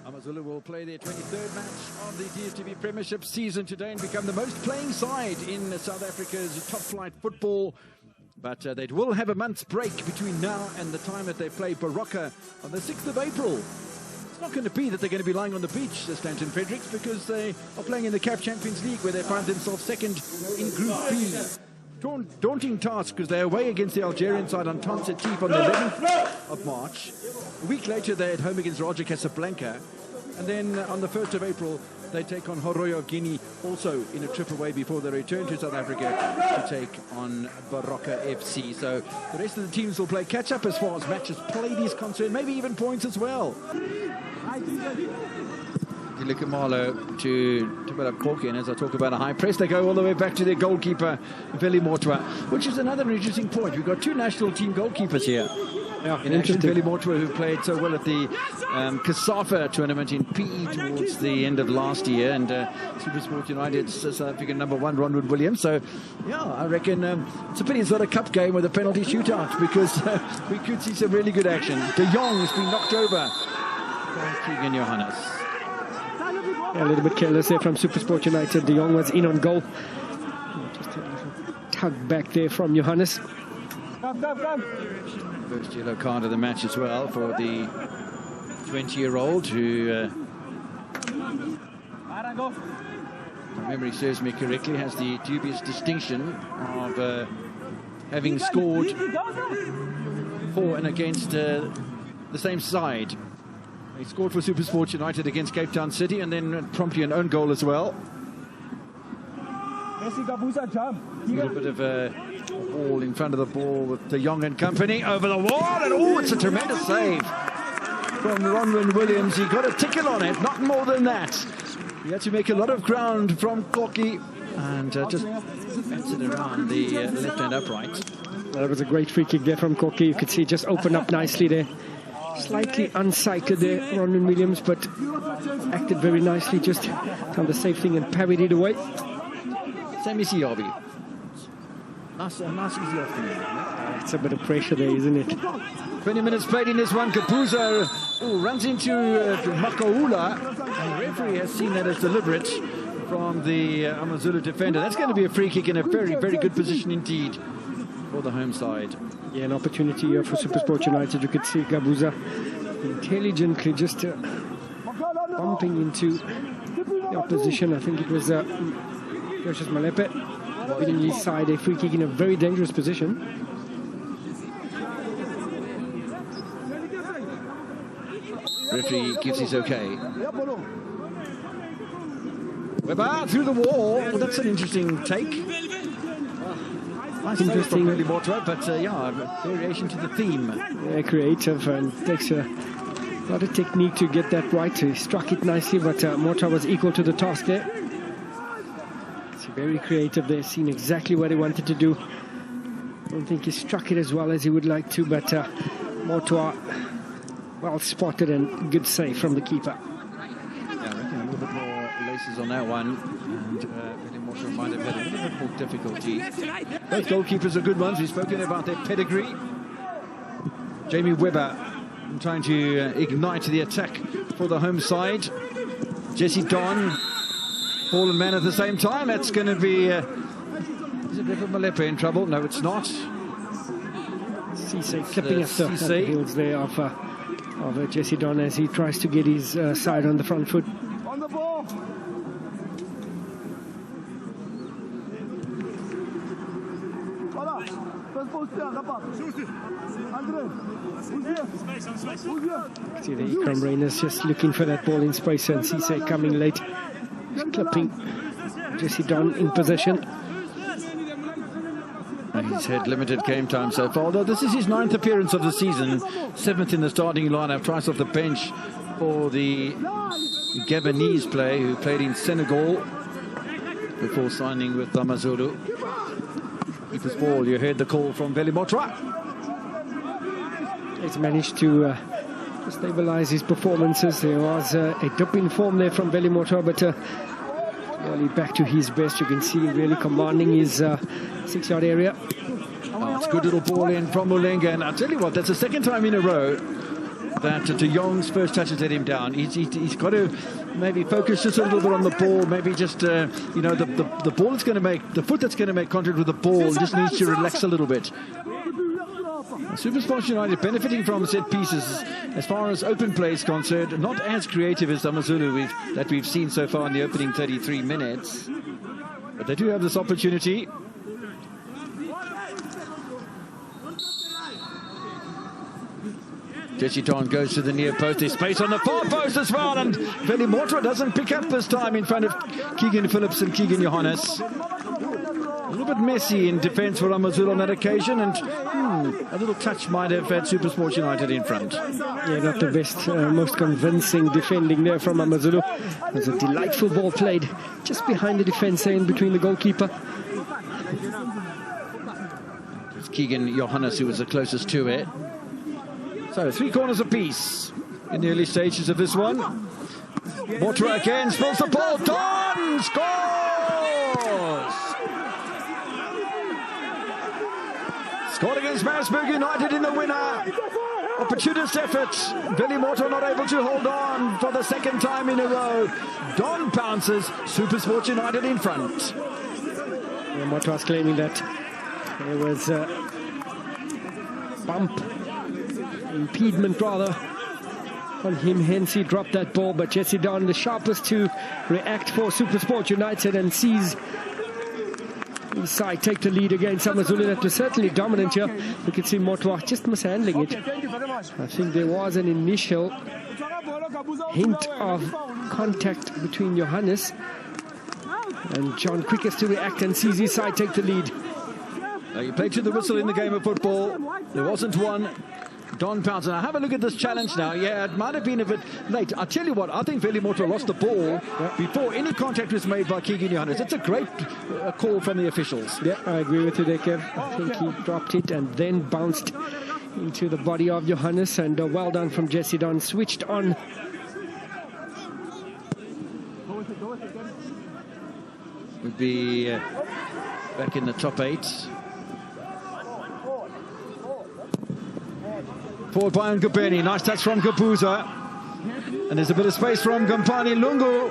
Amazulu will play their 23rd match of the DSTV Premiership season today and become the most playing side in South Africa's top flight football. But they will have a month's break between now and the time that they play Baroka on the 6th of April. It's not going to be that they're going to be lying on the beach, Stanton Fredericks, because they are playing in the CAF Champions League where they find themselves second in Group B. Daunting task because they're away against the Algerian side on Tansa Chief on the 11th of March. A week later, they're at home against Raja Casablanca. And then on the 1st of April, they take on Horoyo of Guinea, also in a trip away before they return to South Africa to take on Baroka FC. So the rest of the teams will play catch-up as far as matches played is concerned, maybe even points as well. Dilikamalo to put up Corky, and as I talk about a high press, they go all the way back to their goalkeeper, Veli Mortwa, which is another interesting point. We've got two national team goalkeepers here. Yeah, in action, Veli Mortwa, who played so well at the Kasafa tournament in PE towards the end of last year, and Supersport United South African #1 Ronwood Williams. So, yeah, I reckon it's a pity it's not a cup game with a penalty shootout, because we could see some really good action. De Jong has been knocked over by Keegan Johannes. Yeah, a little bit careless there from Supersport United. De Jong was in on goal. Just a little tug back there from Johannes. First yellow card of the match as well for the 20-year-old who, if my memory serves me correctly, has the dubious distinction of having scored for and against the same side. He scored for Supersport United against Cape Town City and then promptly an own goal as well. A little bit of a ball in front of the ball with De Jong and company over the wall, and oh, it's a tremendous save from Ronwood Williams. He got a ticket on it, not more than that. He had to make a lot of ground from Corky and just bats it around the left-hand upright. That was a great free kick there from Corky. You could see it just opened up nicely there. Slightly unsighted there, Ronwood Williams, but acted very nicely, just done the safe thing and parried it away. Sami Siyabi. Nice easy afternoon. It's a bit of pressure there, isn't it? 20 minutes played in this one. Kapuza runs into Makaula, and the referee has seen that as deliberate from the Amazulu defender. That's going to be a free kick in a very, very good position indeed for the home side. Yeah, an opportunity here for Supersport United. You could see Gabuza intelligently just bumping into the opposition. I think it was Precious Malepe winning his side, a free kick in a very dangerous position. Referee gives his okay. Weber through the wall. Well, that's an interesting take. Nice interesting, really more to it, but yeah, variation to the theme. Yeah, creative, and takes a lot of technique to get that right. He struck it nicely, but Morta was equal to the task there. It's very creative there, seen exactly what he wanted to do. I don't think he struck it as well as he would like to, but Morta well spotted and good save from the keeper. Yeah, I reckon a little bit more laces on that one, and Morta might have had a little bit more difficulty. Both goalkeepers are good ones. We've spoken about their pedigree. Jamie Webber trying to ignite the attack for the home side. Jesse Don, ball and man at the same time. That's going to be... is it Refa Malepe in trouble? No, it's not. Cisse clipping at the heels there of Jesse Don as he tries to get his side on the front foot. On the ball. See the Ikram Rainers just looking for that ball in space, and Cisse coming late, clipping Jesse Don in possession. He's had limited game time so far, although this is his 9th appearance of the season, 7th in the starting lineup, twice off the bench for the Gabonese player who played in Senegal before signing with Amazulu. Keeper's ball, you heard the call from Veli Mortwa. He's managed to stabilize his performances. There was a dip in form there from Veli Mortwa, but really back to his best. You can see really commanding his 6-yard area. Oh, it's a good little ball in from Mulenga, and I'll tell you what, that's the second time in a row that De Jong's first touch has let him down. He's got to maybe focus just a little bit on the ball. Maybe just, you know, the ball that's going to make, the foot that's going to make contact with the ball just needs to relax a little bit. Supersport United benefiting from set pieces as far as open play is concerned. Not as creative as Amazulu that we've seen so far in the opening 33 minutes. But they do have this opportunity. Jesse Don goes to the near post. There's space on the far post as well. And Veli Mortra doesn't pick up this time in front of Keegan Phillips and Keegan Johannes. A little bit messy in defence for Amazulu on that occasion. And a little touch might have had Supersport United in front. Yeah, not the best, most convincing defending there from Amazulu. It was a delightful ball played just behind the defence in between the goalkeeper. It's Keegan Johannes who was the closest to it. So 3 corners apiece in the early stages of this one. Mortra again spills the ball. Don scores! Scored against Maritzburg United in the winner. Opportunist effort. Veli Mortra not able to hold on for the second time in a row. Don bounces. Supersport United in front. Yeah, Mortra's claiming that there was a bump. Impediment rather on him, hence he dropped that ball. But Jesse Don, the sharpest to react for Supersport United, and sees his side take the lead against Amazulu. That was certainly dominant here. We could see Mortra just mishandling it. I think there was an initial hint of contact between Johannes and John, quickest to react and sees his side take the lead. You played to the whistle in the game of football. There wasn't one. Don Pounds. Now have a look at this challenge now. Yeah, it might have been a bit late. I'll tell you what, I think Veli Mortra lost the ball before any contact was made by Keegan Johannes. It's a great call from the officials. Yeah, I agree with you there, Kev. I think he dropped it and then bounced into the body of Johannes, and well done from Jesse Don. Switched on. Would be back in the top 8. Forward by Ngubeni, nice touch from Gabuza. And there's a bit of space from Gampani Lungu.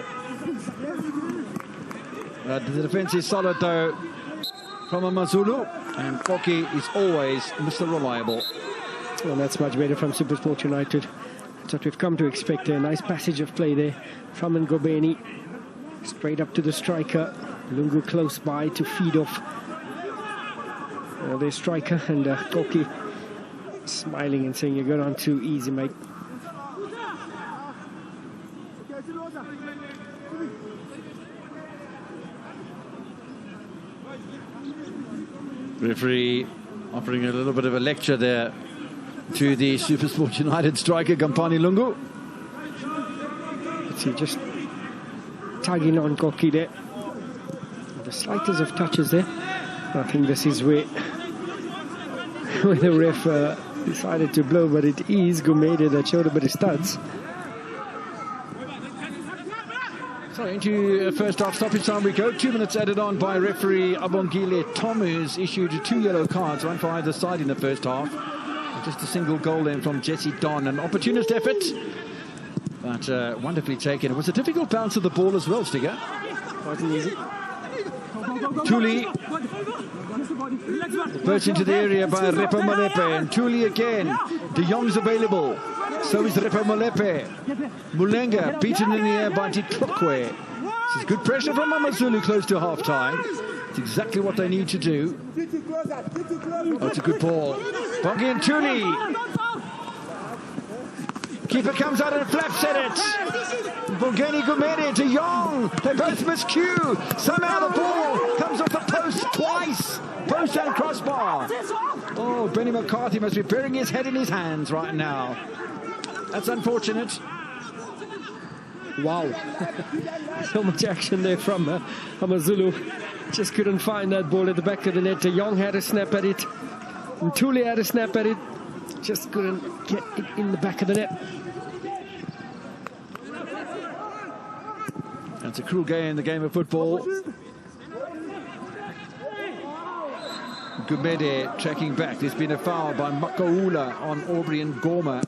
The defence is solid though from Amazulu. And Koki is always Mr. Reliable. Well, that's much better from Supersport United. That's what we've come to expect there. Nice passage of play there from Ngubeni. Straight up to the striker. Lungu close by to feed off their striker, and Koki smiling and saying, "You got on too easy, mate." Referee offering a little bit of a lecture there to the Supersport United striker Gampani Lungu. See, just tugging on Koki there. The slightest of touches there. I think this is where the ref decided to blow, but it is Gumede that showed a bit of studs. So into first half stoppage time we go. 2 minutes added on by referee Abongile Tom, who's issued 2 yellow cards, one for either side in the first half. And just a single goal then from Jesse Don. An opportunist effort, but wonderfully taken. It was a difficult bounce of the ball as well, Stiger. Wasn't easy. Tuli burst into the area by Repo Molepe, and Tuli again. De Jong's available, so is Repo Molepe. Mulenga beaten in the air by Titlokwe. This is good pressure from Amazulu close to half time. It's exactly what they need to do. Oh, it's a good ball. Bongi and Tuli. Keeper comes out and flaps at it. Bongeni Gumede, De Jong, they both miss cue. Somehow the ball comes off the post twice. Post and crossbar. Oh, Benny McCarthy must be burying his head in his hands right now. That's unfortunate. Wow. So much action there from Amazulu. Just couldn't find that ball at the back of the net. De Jong had a snap at it. And Tuli had a snap at it. Just couldn't get it in the back of the net. That's a cruel game in the game of football. Gumede tracking back. There's been a foul by Makaula on Aubrey and Gorma.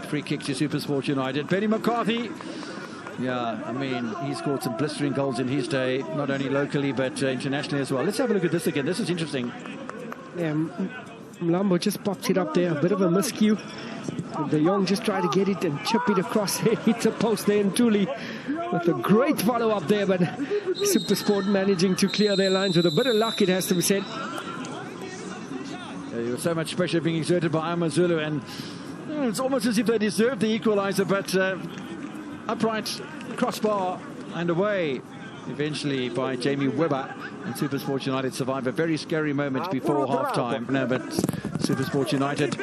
free kick to Supersport United. Benny McCarthy. Yeah, I mean, he scored some blistering goals in his day, not only locally but internationally as well. Let's have a look at this again. This is interesting. Yeah, Mlambo just popped it up there. A bit of a miscue. De Jong just tried to get it and chip it across there. Hits a post there, and Thuli with a great follow-up there, but Supersport managing to clear their lines with a bit of luck, it has to be said. There was so much pressure being exerted by Amazulu, and it's almost as if they deserved the equaliser, but upright, crossbar, and away eventually by Jamie Webber, and Supersport United survive a very scary moment before half-time. No, but Supersport United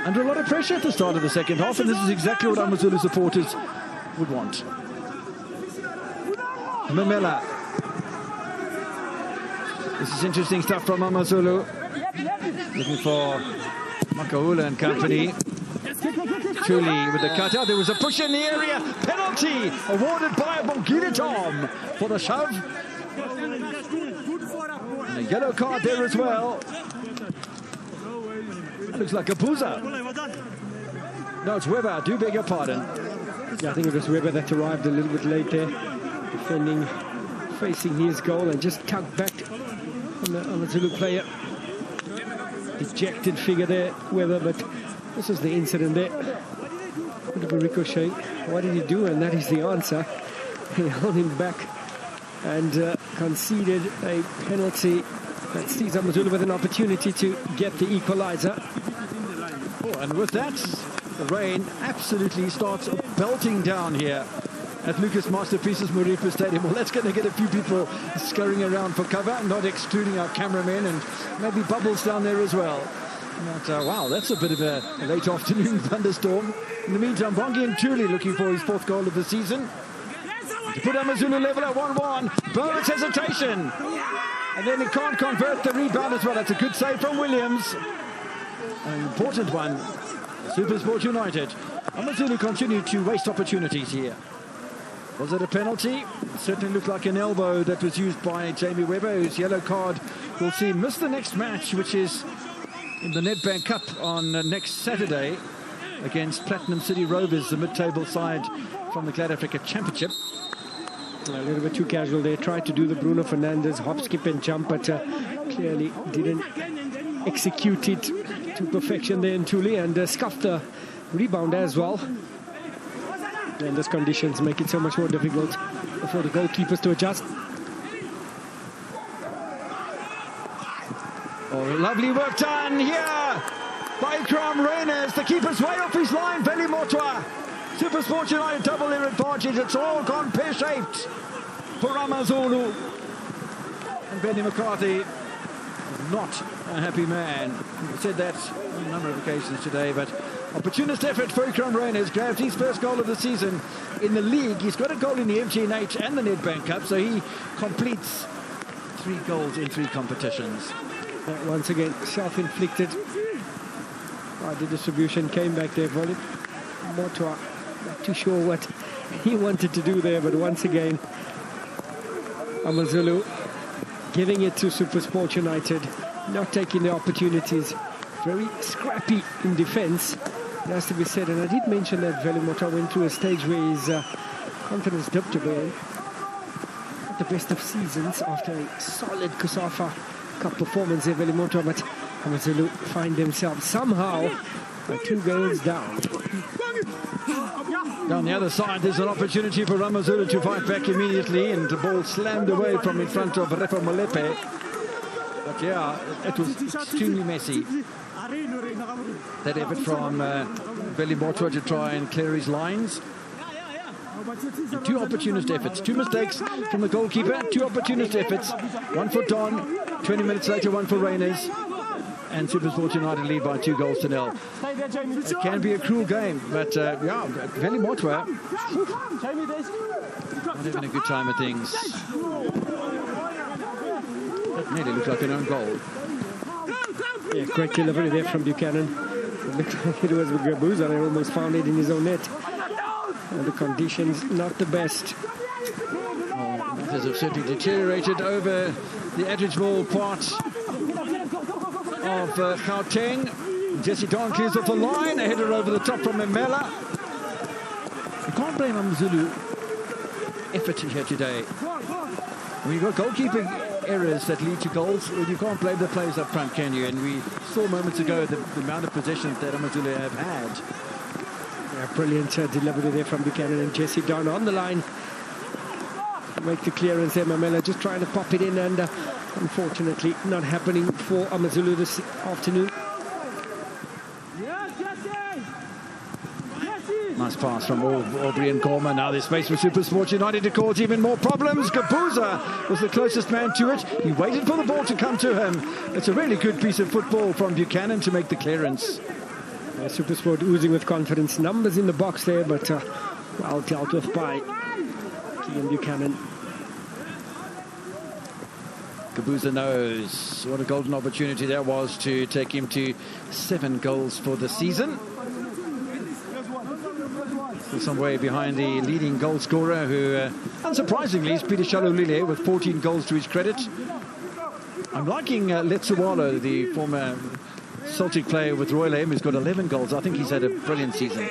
under a lot of pressure at the start of the second half, and this is exactly what Amazulu supporters would want. Mamela. This is interesting stuff from Amazulu. Looking for Makaula and company. Thuli with the cutout. There was a push in the area. Penalty awarded by Bongile Tom for the shove. And a yellow card there as well. Looks like a boozer. No, it's Webber. I do beg your pardon. Yeah, I think it was Webber that arrived a little bit late there. Defending, facing his goal, and just tugged back on the Zulu player. Ejected figure there, Webber, but this is the incident there. Bit of a ricochet. What did he do? And that is the answer. He held him back and conceded a penalty. That sees Amazulu with an opportunity to get the equaliser. Oh, and with that, the rain absolutely starts belting down here at Lucas Masterpieces Moripa Stadium. Well, that's going to get a few people scurrying around for cover, not excluding our cameramen, and maybe Bubbles down there as well. But, wow, that's a bit of a late afternoon thunderstorm. In the meantime, Bongi and Thuli looking for his 4th goal of the season. To put Amazulu level at 1-1. Bowen's hesitation. And then he can't convert the rebound as well. That's a good save from Williams. An important one. Supersport United. Amazulu continue to waste opportunities here. Was it a penalty? It certainly looked like an elbow that was used by Jamie Webber, whose yellow card will see him miss the next match, which is in the Nedbank Cup on next Saturday against Platinum City Rovers, the mid-table side from the Glad Africa Championship. A little bit too casual there. Tried to do the Bruno Fernandes hop, skip and jump, but clearly didn't execute it to perfection there in Thuli, and scuffed the rebound as well. And those conditions make it so much more difficult for the goalkeepers to adjust. Oh, lovely work done here by Ikram Reyners. The keeper's way off his line, Veli Motwa. Supersport United double their advantage. It's all gone pear-shaped for Amazulu. And Benny McCarthy is not a happy man. He said that on a number of occasions today, but opportunist effort for Ikram Reyners. Grabbed his 1st goal of the season in the league. He's got a goal in the MGNH and the Nedbank Cup, so he completes 3 goals in 3 competitions. Once again, self-inflicted. The distribution came back there. Veli Motwa, not too sure what he wanted to do there, but once again, Amazulu giving it to Supersport United, not taking the opportunities. Very scrappy in defence, it has to be said. And I did mention that Veli Motwa went through a stage where his confidence dipped a bit. Not the best of seasons after a solid Kusafa Cup performance there, Veli Motwa, but Amazulu find themselves somehow 2 goals down. Down the other side, there's an opportunity for Amazulu to fight back immediately, and the ball slammed away from in front of Refa Molepe. But yeah, it was extremely messy. That effort from Veli Motwa to try and clear his lines. And 2 opportunist efforts, 2 mistakes from the goalkeeper, 2 opportunist efforts. 1 for Don, 20 minutes later 1 for Reyners. And Supersport United lead by 2-0. It can be a cruel game, but yeah, Veli Motwa not having a good time of things. That nearly looked like an own goal. Yeah, great delivery there from Buchanan. It looked like it was with Gabuza. They almost found it in his own net. And the conditions not the best. Matters have certainly deteriorated over the Edgeworth part of Gauteng. Jesse Don clears off the line. A header over the top from Memela. You can't blame Amazulu effort here today. When you've got goalkeeping errors that lead to goals, you can't blame the players up front, can you? And we saw moments ago the amount of possession that Amazulu have had. Yeah, brilliant delivery there from Buchanan, and Jesse Don on the line. Make the clearance there. Mamela just trying to pop it in, and unfortunately not happening for Amazulu this afternoon. Nice pass from Aubrey and Gorman. Now there's space for Supersport United to cause even more problems. Gabuza was the closest man to it. He waited for the ball to come to him. It's a really good piece of football from Buchanan to make the clearance. Supersport oozing with confidence. Numbers in the box there, but well dealt with by Keegan Buchanan. Gabuza knows what a golden opportunity that was to take him to 7 goals for the season. Some way behind the leading goal scorer, who unsurprisingly is Peter Shalulile with 14 goals to his credit. I'm liking Letsuwalo, the former Celtic player with Royal Aim, who's got 11 goals. I think he's had a brilliant season.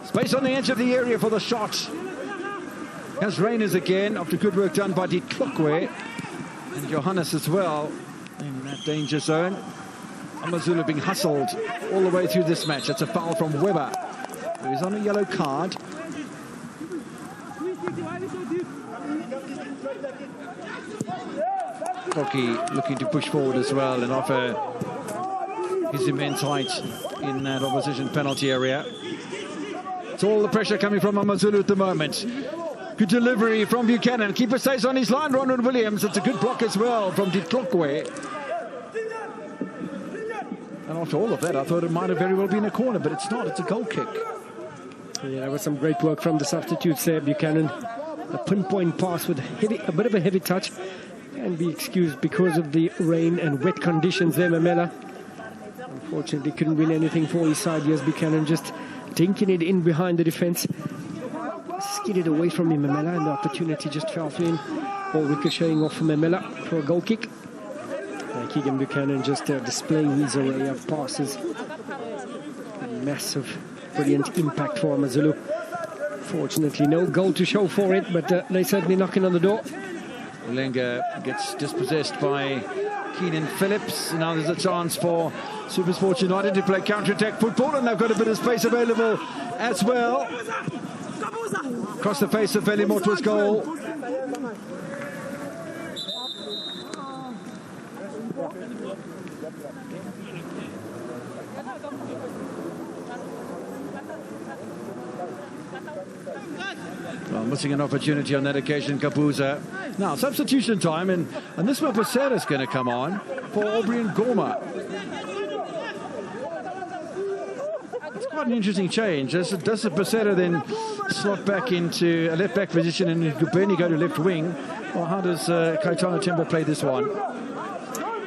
Space on the edge of the area for the shot. Has Rainers again after good work done by Ditlokwe and Johannes as well in that danger zone. Amazulu being hustled all the way through this match. It's a foul from Weber, who's on a yellow card. Koki looking to push forward as well and offer his immense height in that opposition penalty area. It's all the pressure coming from Amazulu at the moment. Good delivery from Buchanan. Keeper stays on his line, Ronald Williams. It's a good block as well from Ditlokwe. And after all of that, I thought it might have very well been a corner, but it's not. It's a goal kick. Yeah, that was some great work from the substitutes there. Buchanan, a pinpoint pass with a bit of a heavy touch, and be excused because of the rain and wet conditions there. Mamela unfortunately couldn't win anything for his side. Yes, Buchanan just dinking it in behind the defence. Skidded away from him, Mamela, and the opportunity just fell for him. Ball ricocheting off from Mamela for a goal kick. Keegan Buchanan just displaying his array of passes. Massive, brilliant impact for Amazulu. Fortunately, no goal to show for it, but they're certainly knocking on the door. Ulenga gets dispossessed by Keenan Phillips. Now there's a chance for Supersport United to play counter-attack football, and they've got a bit of space available as well. Across the face of Velimoto's goal. Well, missing an opportunity on that occasion, Gabuza. Now, substitution time, and this one Pasera's going to come on for Aubrey and Gorma. It's quite an interesting change. Does the Pasera then slot back into a left-back position and Gubeni go to left wing? Or how does Kaitana Tembo play this one?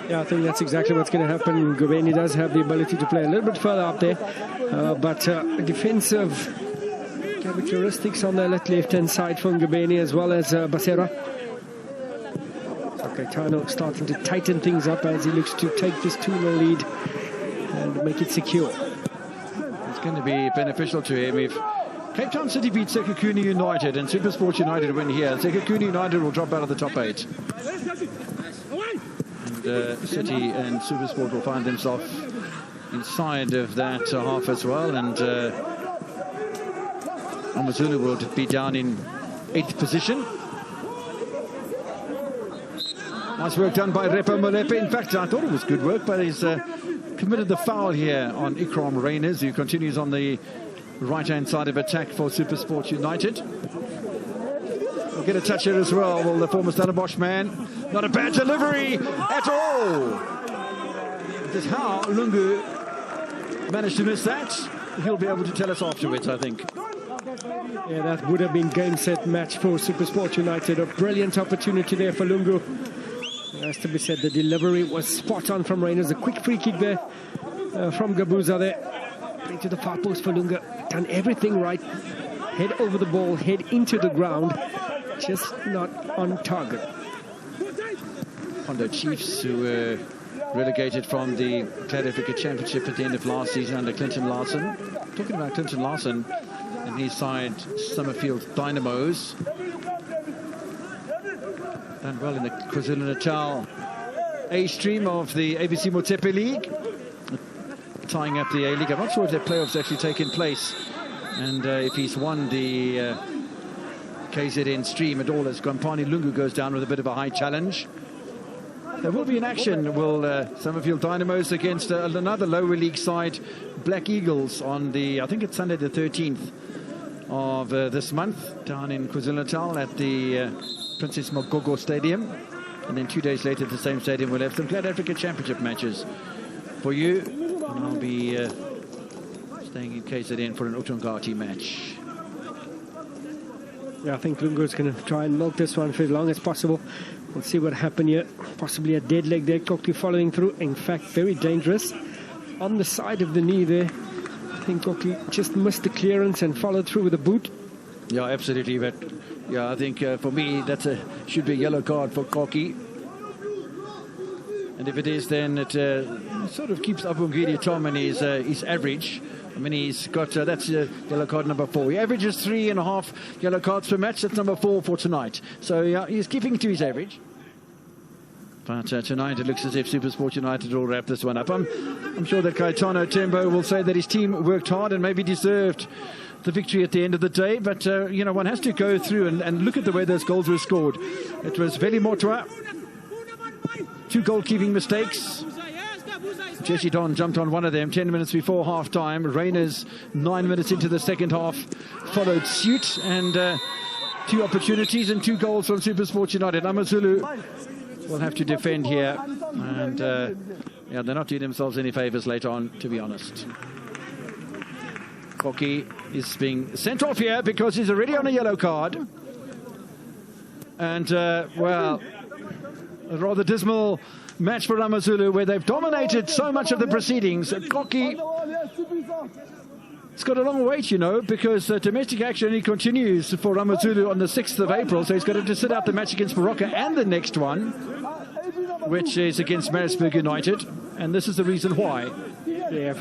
Yeah, I think that's exactly what's going to happen. Gubeni does have the ability to play a little bit further up there, but defensive characteristics on the left-hand side from Gubeni as well as Basera. So Kaitano starting to tighten things up as he looks to take this 2-0 lead and make it secure. It's going to be beneficial to him if Cape Town City beat Sekhukhune United and Supersport United win here. Sekhukhune United will drop out of the top 8. And City and Supersport will find themselves inside of that half as well. And Amazulu will be down in 8th position. Nice work done by Repo Molepe. In fact, I thought it was good work, but he's committed the foul here on Ikram Rainers, who continues on the right-hand side of attack for Supersport United. We'll get a touch here as well. Well, the former Stellenbosch man. Not a bad delivery at all. Just how Lungu managed to miss that, he'll be able to tell us afterwards, I think. Yeah, that would have been game, set, match for Supersport United. A brilliant opportunity there for Lungu. It has to be said, the delivery was spot on from Rainers. A quick free kick there from Gabuza there. Play to the far post for Lungu. Done everything right. Head over the ball, head into the ground. Just not on target. Hondo Chiefs, who relegated from the South Africa Championship at the end of last season under Clinton Larson. Talking about Clinton Larson and his side, Summerfield Dynamos. Done well in the KwaZulu-Natal A stream of the ABC Motsepe League, tying up the A-League. I'm not sure if their playoffs actually taken place, and if he's won the KZN stream at all, as Gompani Lungu goes down with a bit of a high challenge. There will be an action, will Summerfield Dynamos against another lower league side, Black Eagles, on the, I think it's Sunday the 13th of this month, down in KwaZulu-Natal at the Princess Mogogo Stadium. And then 2 days later at the same stadium we'll have some South Africa Championship matches for you. And I'll be staying in KZN for an Utongati match. Yeah, I think Lungu's going to try and milk this one for as long as possible. We'll see what happened here. Possibly a dead leg there. Koki following through. In fact, very dangerous. On the side of the knee there. I think Koki just missed the clearance and followed through with a boot. Yeah, absolutely. But yeah, I think for me that should be a yellow card for Koki. And if it is, then it sort of keeps Abungiri Tom and his average. I mean, he's got, that's yellow card number 4. He averages 3.5 yellow cards per match. That's number 4 for tonight. So yeah, he's keeping to his average. But tonight it looks as if Supersport United will wrap this one up. I'm sure that Kaitano Tembo will say that his team worked hard and maybe deserved the victory at the end of the day. But, you know, one has to go through and look at the way those goals were scored. It was Veli Motwa, 2 goalkeeping mistakes. Jesse Don jumped on one of them 10 minutes before half-time. Rainers, 9 minutes into the second half, followed suit. And 2 opportunities and 2 goals from Supersport United. Amazulu will have to defend here. And, yeah, they're not doing themselves any favours later on, to be honest. Koki is being sent off here because he's already on a yellow card. And, well, a rather dismal match for Amazulu, where they've dominated so much of the proceedings. Koki, it's got a long wait, you know, because domestic action only continues for Amazulu on the 6th of April, so he's got to sit out the match against Baroka and the next one, which is against Maritzburg United, and this is the reason why. Yeah,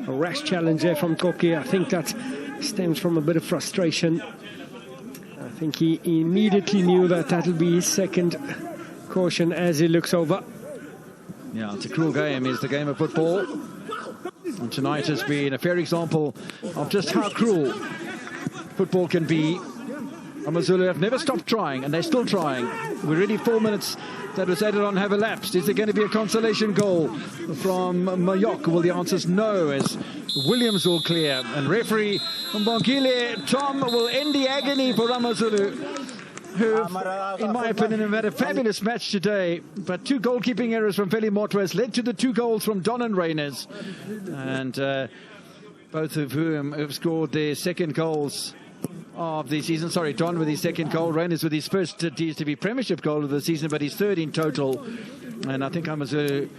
a rash challenge there from Koki. I think that stems from a bit of frustration. I think he immediately knew that that'll be his second caution as he looks over. Yeah, it's a cruel game. It's the game of football. And tonight has been a fair example of just how cruel football can be. Amazulu have never stopped trying, and they're still trying. We're already 4 minutes that was added on have elapsed. Is there going to be a consolation goal from Mayok? Well, the answer is no, as Williams will clear. And referee Mbongile Tom will end the agony for Amazulu, who, in my opinion, have had a fabulous match today. But 2 goalkeeping errors from Veli Motwa has led to the 2 goals from Don and Rainers. And both of whom have scored their second goals of the season. Sorry, Don with his second goal, Rainers with his first DSTV Premiership goal of the season, but his 3rd in total. And I think Amazulu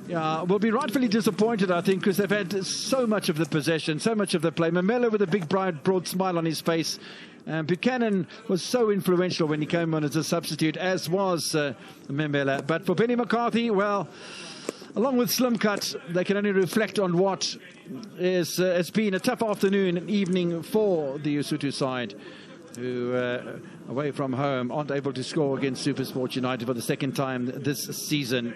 will be rightfully disappointed, I think, because they've had so much of the possession, so much of the play. Mamela with a big, broad smile on his face. Buchanan was so influential when he came on as a substitute, as was Mamela. But for Benny McCarthy, well, along with Slim Cut, they can only reflect on what has been a tough afternoon and evening for the Lesotho side, who, away from home, aren't able to score against Supersport United for the 2nd time this season.